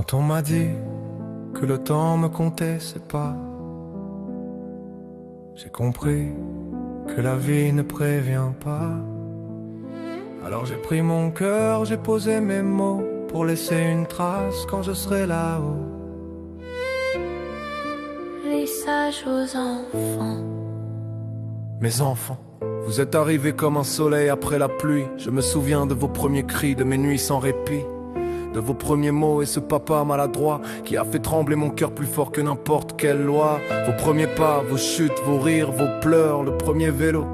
Quand on m'a dit que le temps me comptait ses pas, j'ai compris que la vie ne prévient pas. Alors j'ai pris mon cœur, j'ai posé mes mots pour laisser une trace quand je serai là-haut. Les sages aux enfants. Mes enfants, vous êtes arrivés comme un soleil après la pluie. Je me souviens de vos premiers cris, de mes nuits sans répit, de vos premiers mots et ce papa maladroit qui a fait trembler mon cœur plus fort que n'importe quelle loi. Vos premiers pas, vos chutes, vos rires, vos pleurs, le premier vélo,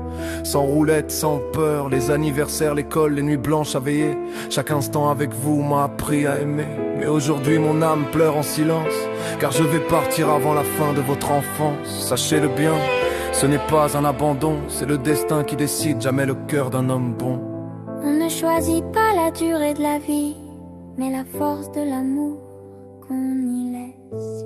sans roulette, sans peur, les anniversaires, l'école, les nuits blanches à veiller. Chaque instant avec vous m'a appris à aimer. Mais aujourd'hui mon âme pleure en silence, car je vais partir avant la fin de votre enfance. Sachez-le bien, ce n'est pas un abandon, c'est le destin qui décide, jamais le cœur d'un homme bon. On ne choisit pas la durée de la vie, mais la force de l'amour qu'on y laisse.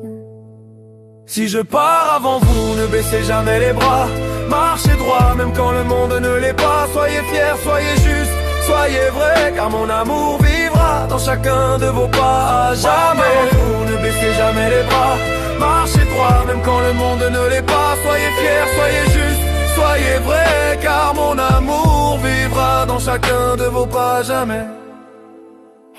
Si je pars avant vous, ne baissez jamais les bras, marchez droit même quand le monde ne l'est pas. Soyez fiers, soyez justes, soyez vrais, car mon amour vivra dans chacun de vos pas. À jamais, vous ne baissez jamais les bras, marchez droit même quand le monde ne l'est pas. Soyez fiers, soyez justes, soyez vrais, car mon amour vivra dans chacun de vos pas. Jamais.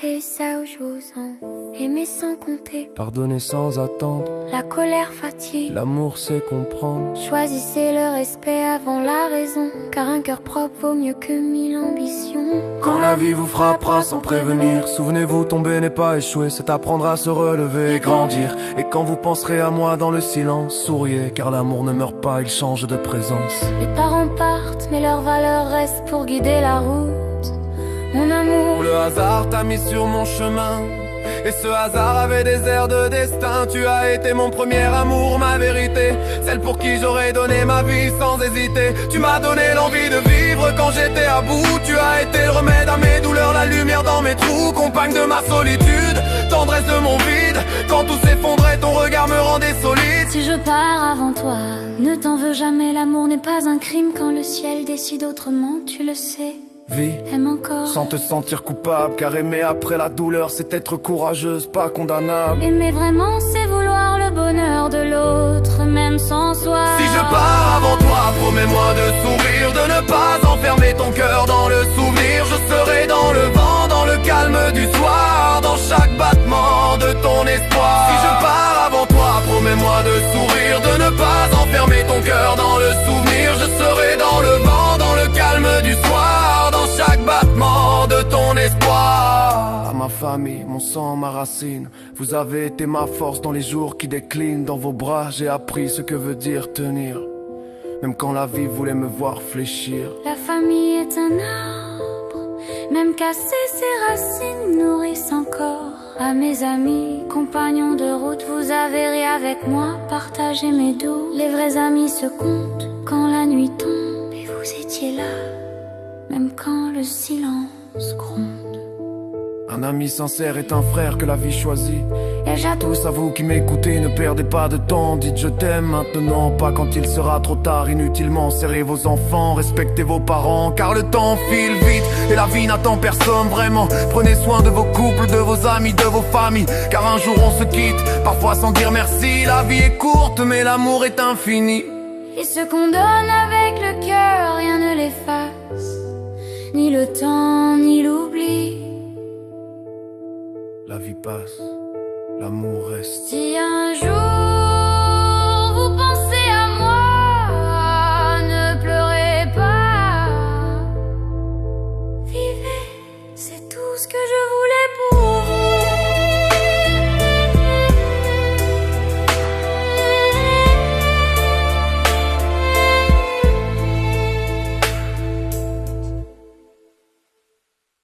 Et ça où je vous en aimer sans compter, Pardonnez sans attendre, la colère fatigue. l'amour c'est comprendre. Choisissez le respect avant la raison, car un cœur propre vaut mieux que 1000 ambitions. Quand la vie vous frappera sans prévenir, souvenez-vous, tomber n'est pas échouer, c'est apprendre à se relever et grandir. Et quand vous penserez à moi dans le silence, souriez, car l'amour ne meurt pas, il change de présence. Les parents partent, mais leurs valeurs restent pour guider la route. Mon amour, Le hasard t'a mis sur mon chemin, et ce hasard avait des airs de destin. Tu as été mon premier amour, ma vérité, celle pour qui j'aurais donné ma vie sans hésiter. Tu m'as donné l'envie de vivre quand j'étais à bout. Tu as été le remède à mes douleurs, la lumière dans mes trous, compagne de ma solitude, tendresse de mon vide. Quand tout s'effondrait, ton regard me rendait solide. si je pars avant toi, ne t'en veux jamais, l'amour n'est pas un crime quand le ciel décide autrement, tu le sais. Vie, Aime encore. sans te sentir coupable, car aimer après la douleur, c'est être courageuse, pas condamnable. Aimer vraiment, c'est vouloir le bonheur de l'autre, même sans soi. Si je pars avant toi, promets-moi de sourire, de ne pas enfermer ton cœur dans le souvenir. Je serai dans le vent, dans le calme du soir, dans chaque battement de ton espoir. Si je pars avant toi, promets-moi de sourire, de ne pas enfermer ton cœur dans le souvenir. Je serai dans le vent, dans le calme du soir, dans chaque battement de ton espoir. À ma famille, mon sang, ma racine, vous avez été ma force dans les jours qui déclinent. Dans vos bras, j'ai appris ce que veut dire tenir, même quand la vie voulait me voir fléchir. La famille est un arbre, même cassé ses racines nourrissent encore. À mes amis, compagnons de route, vous avez ri avec moi, partagé mes doutes. Les vrais amis se comptent quand la nuit tombe, et vous étiez là, même quand le silence gronde. Un ami sincère est un frère que la vie choisit. Et j'attends Tous à vous qui m'écoutez, ne perdez pas de temps. Dites je t'aime maintenant, pas quand il sera trop tard. Inutilement serrez vos enfants, respectez vos parents, car le temps file vite et la vie n'attend personne vraiment. Prenez soin de vos couples, de vos amis, de vos familles, car un jour on se quitte, parfois sans dire merci. La vie est courte mais l'amour est infini. et ce qu'on donne avec le cœur, rien ne l'efface, ni le temps, ni l'oubli. La vie passe, l'amour reste. Si un jour